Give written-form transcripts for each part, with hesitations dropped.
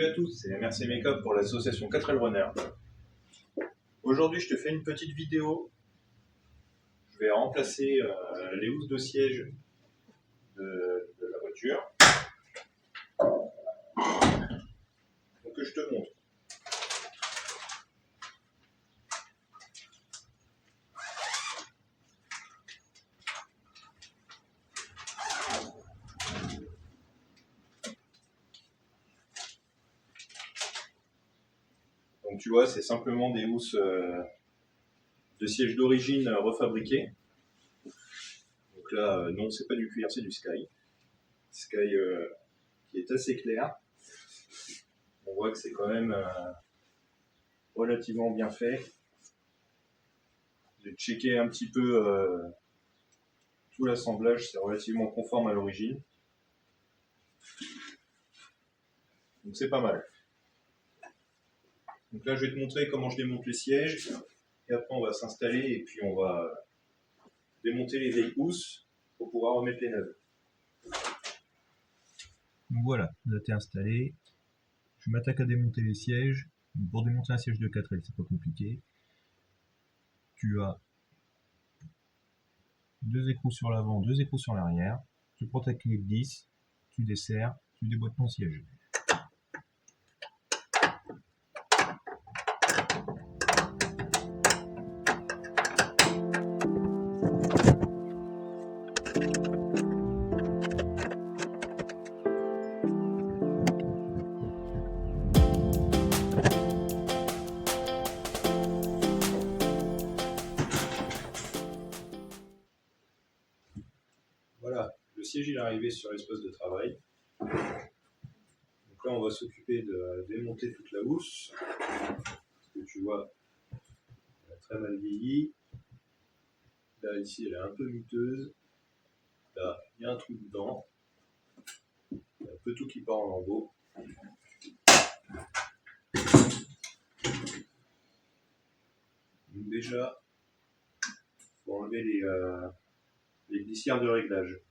Salut à tous, c'est MRC Makeup pour l'association 4L Runner. Aujourd'hui, je te fais une petite vidéo. Je vais remplacer les housses de siège de la voiture. Donc, je te montre. Donc, tu vois, c'est simplement des housses de siège d'origine refabriquées. Donc là, non, c'est pas du cuir, c'est du Sky. Sky qui est assez clair. On voit que c'est quand même relativement bien fait. J'ai checké un petit peu tout l'assemblage, c'est relativement conforme à l'origine. Donc c'est pas mal. Donc là, je vais te montrer comment je démonte les sièges. Et après, on va s'installer et puis on va démonter les vieilles housses pour pouvoir remettre les neuves. Donc voilà, là t'es installé. Je m'attaque à démonter les sièges. Donc pour démonter un siège de 4L, c'est pas compliqué. Tu as deux écrous sur l'avant, deux écrous sur l'arrière. Tu prends ta clé de 10, tu desserres, tu déboîtes ton siège. Voilà, le siège il est arrivé sur l'espace de travail. Donc là, on va s'occuper de démonter toute la housse. Parce que tu vois, elle a très mal vieilli. Là, ici, elle est un peu miteuse. Là, il y a un trou dedans. Il y a un peu tout qui part en lambeaux. Donc déjà, il faut enlever les glissières de réglage.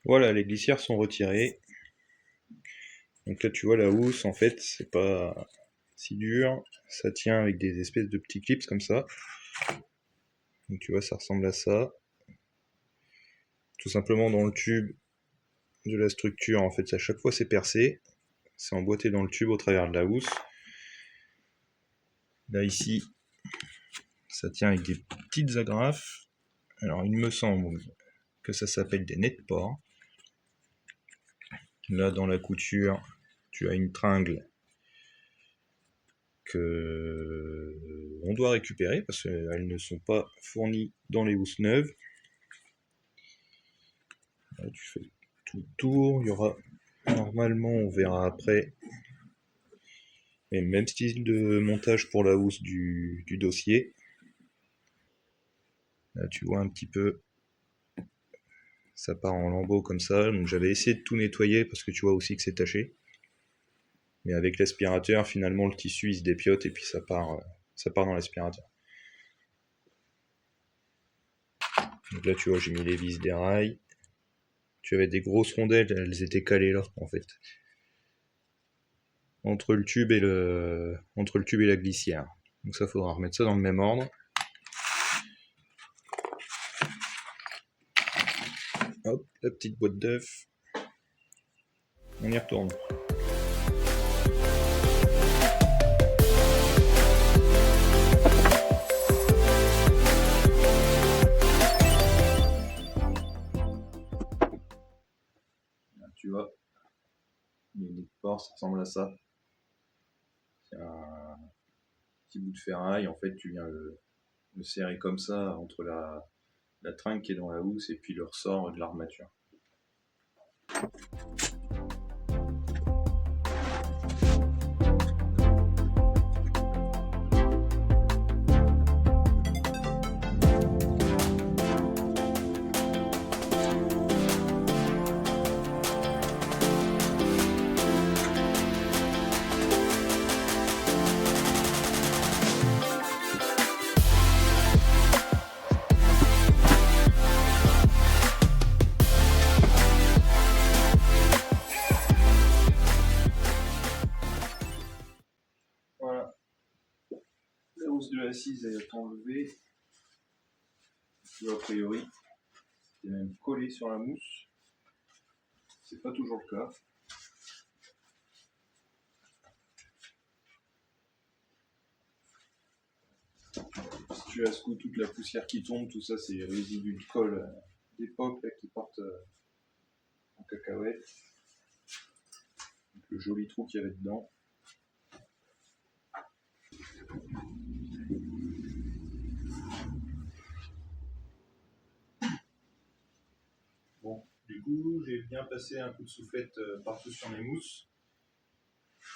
Voilà, les glissières sont retirées. Donc là, tu vois, la housse, en fait, c'est pas si dur. Ça tient avec des espèces de petits clips comme ça. Donc tu vois, ça ressemble à ça. Tout simplement dans le tube de la structure, en fait, à chaque fois c'est percé. C'est emboîté dans le tube au travers de la housse. Là, ici, ça tient avec des petites agrafes. Alors, il me semble que ça s'appelle des net-ports. Là, dans la couture, tu as une tringle que on doit récupérer parce qu'elles ne sont pas fournies dans les housses neuves. Là, tu fais tout le tour. Il y aura normalement, on verra après, et même style de montage pour la housse du dossier. Là, tu vois un petit peu, ça part en lambeaux comme ça. Donc j'avais essayé de tout nettoyer parce que tu vois aussi que c'est taché. Mais avec l'aspirateur, finalement, le tissu il se dépiote et puis ça part dans l'aspirateur. Donc là, tu vois, j'ai mis les vis des rails. Tu avais des grosses rondelles, elles étaient calées là, en fait. Entre le tube et la glissière. Donc ça, faudra remettre ça dans le même ordre. Hop, la petite boîte d'œufs. On y retourne. Tu vois, il y a des ports, ça ressemble à ça. C'est un petit bout de ferraille, en fait tu viens le serrer comme ça entre la tringle qui est dans la housse et puis le ressort de l'armature. l'assise est enlevée, a priori, c'est même collé sur la mousse. C'est pas toujours le cas. Si tu as ce coup, toute la poussière qui tombe, tout ça c'est résidus de colle d'époque qui partent en cacahuète. Donc, le joli trou qu'il y avait dedans. Bon, du coup, j'ai bien passé un coup de soufflette partout sur mes mousses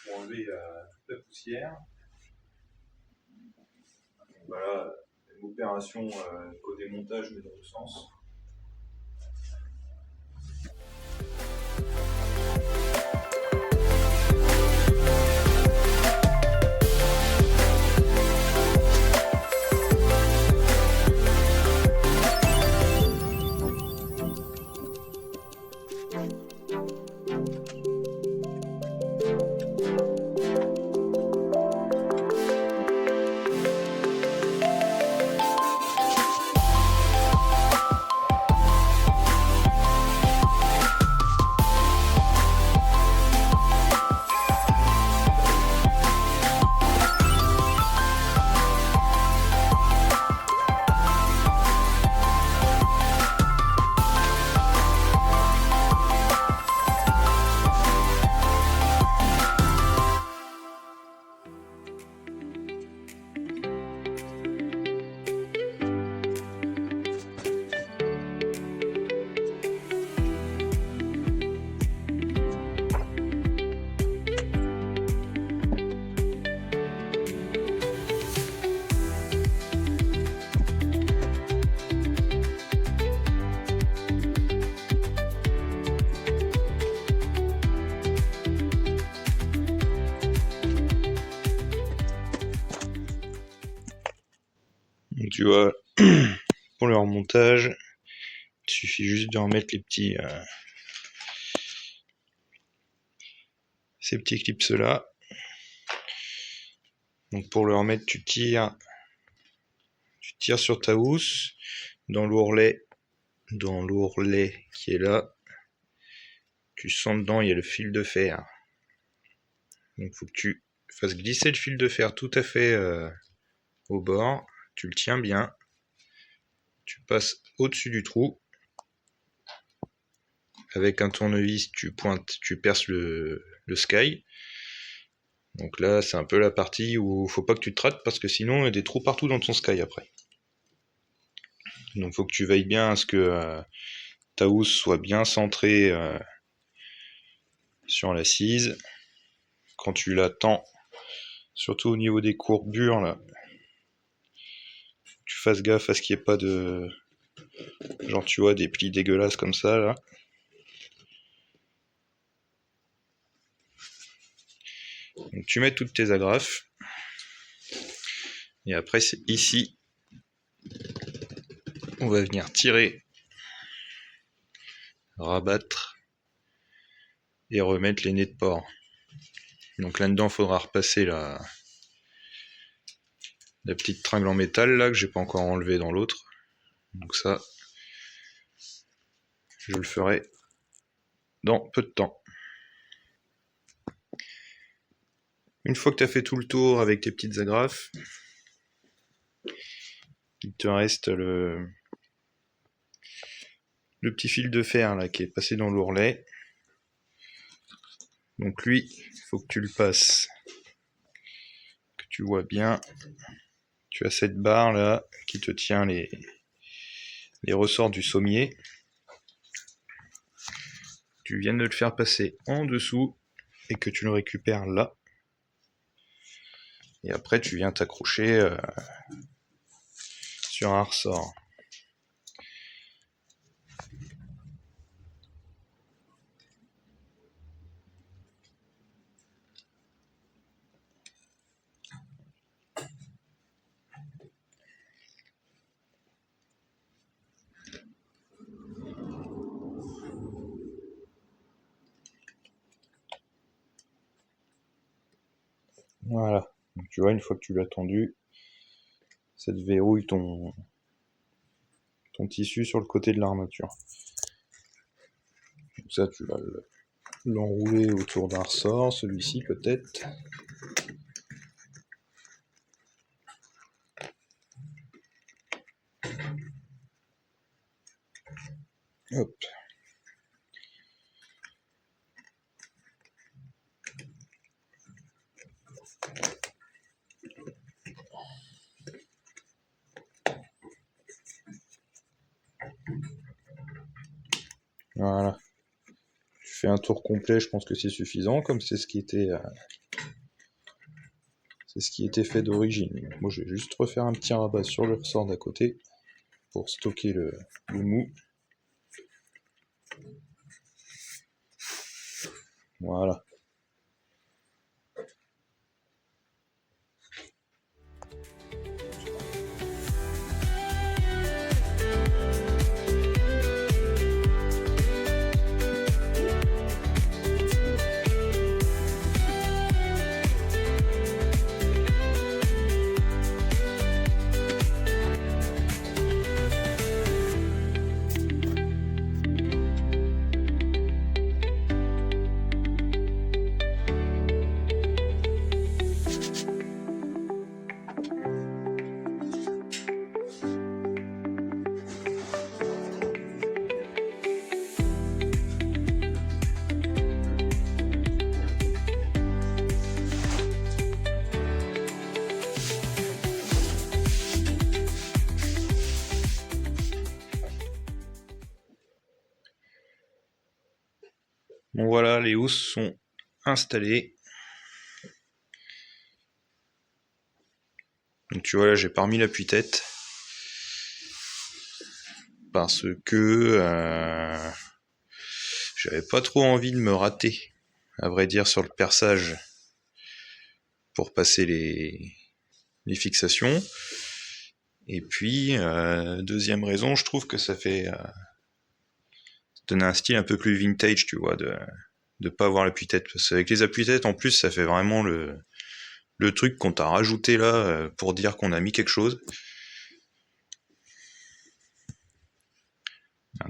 pour enlever toute la poussière. Donc, voilà, une opération qu'au démontage, mais dans le sens. Donc, tu vois, pour le remontage, il suffit juste de remettre ces petits clips là. Donc pour le remettre, tu tires sur ta housse, dans l'ourlet qui est là, tu sens dedans, il y a le fil de fer. Donc il faut que tu fasses glisser le fil de fer tout à fait au bord, tu le tiens bien, tu passes au-dessus du trou, avec un tournevis tu perces le sky. Donc là c'est un peu la partie où faut pas que tu te rates parce que sinon il y a des trous partout dans ton sky après. Donc faut que tu veilles bien à ce que ta housse soit bien centrée sur l'assise. Quand tu la tends, surtout au niveau des courbures là, tu fasses gaffe à ce qu'il n'y ait pas de, genre tu vois, des plis dégueulasses comme ça là. Donc tu mets toutes tes agrafes et après c'est ici on va venir tirer, rabattre et remettre les nez de porc. Donc là-dedans, il faudra repasser la petite tringle en métal là que j'ai pas encore enlevé dans l'autre. Donc ça, je le ferai dans peu de temps. Une fois que tu as fait tout le tour avec tes petites agrafes, il te reste le petit fil de fer là qui est passé dans l'ourlet. Donc lui, il faut que tu le passes, que tu vois bien. Tu as cette barre là qui te tient les ressorts du sommier. Tu viens de le faire passer en dessous et que tu le récupères là. Et après tu viens t'accrocher sur un ressort. Voilà, donc tu vois, une fois que tu l'as tendu, ça te verrouille ton tissu sur le côté de l'armature. Donc ça, tu vas l'enrouler autour d'un ressort, celui-ci peut-être. Hop. Voilà. Tu fais un tour complet, je pense que c'est suffisant, comme c'est ce qui était fait d'origine. Moi, je vais juste refaire un petit rabat sur le ressort d'à côté pour stocker le mou. Voilà. Bon voilà, les housses sont installées. Donc tu vois là, j'ai pas remis l'appui-tête parce que j'avais pas trop envie de me rater, à vrai dire, sur le perçage pour passer les fixations. Et puis deuxième raison, je trouve que ça fait donner un style un peu plus vintage, tu vois, de pas avoir l'appui-tête. Parce qu'avec les appuis-têtes, en plus, ça fait vraiment le truc qu'on t'a rajouté là pour dire qu'on a mis quelque chose.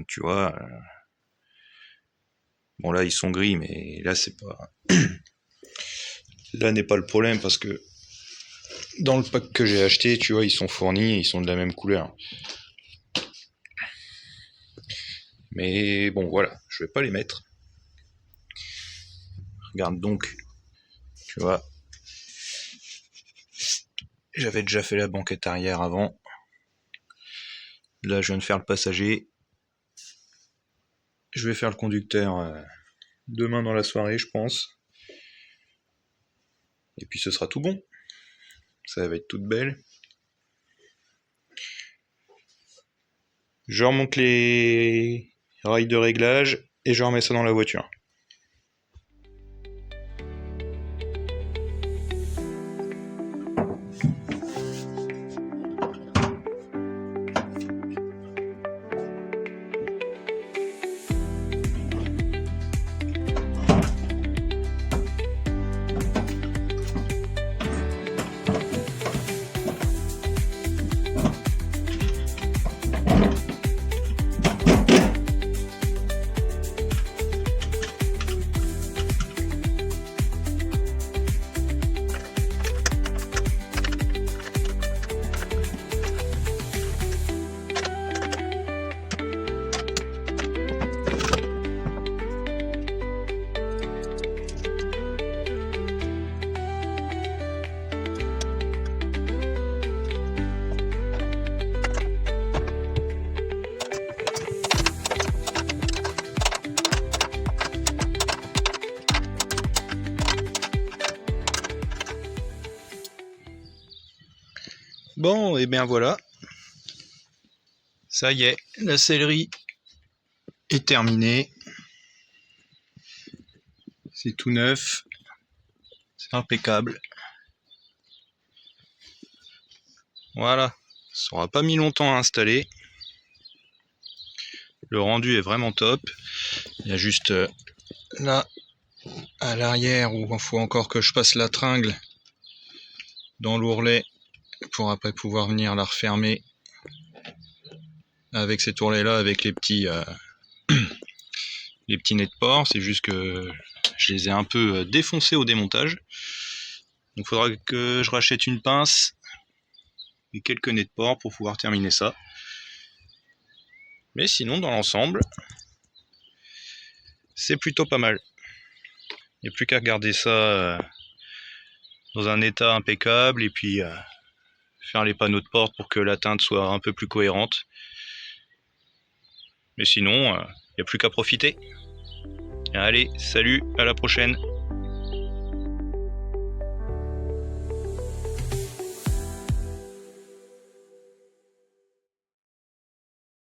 Tu vois, bon là ils sont gris, mais là c'est pas, là n'est pas le problème parce que dans le pack que j'ai acheté, tu vois, ils sont fournis et ils sont de la même couleur. Mais bon voilà, je vais pas les mettre. Regarde donc, tu vois, j'avais déjà fait la banquette arrière avant. Là je viens de faire le passager. Je vais faire le conducteur demain dans la soirée, je pense. Et puis ce sera tout bon. Ça va être toute belle. Je remonte les rails de réglage et je remets ça dans la voiture. Bon, et bien voilà. Ça y est, la sellerie est terminée. C'est tout neuf. C'est impeccable. Voilà. Ça n'aura pas mis longtemps à installer. Le rendu est vraiment top. Il y a juste là, à l'arrière, où il faut encore que je passe la tringle dans l'ourlet. pour après pouvoir venir la refermer avec ces tourlets là, avec les petits nez de porc. C'est juste que je les ai un peu défoncés au démontage, donc il faudra que je rachète une pince et quelques nez de porc pour pouvoir terminer ça. Mais sinon, dans l'ensemble, c'est plutôt pas mal. Il n'y a plus qu'à garder ça dans un état impeccable et puis faire les panneaux de porte pour que la teinte soit un peu plus cohérente. Mais sinon, il n'y a plus qu'à profiter. Allez, salut, à la prochaine.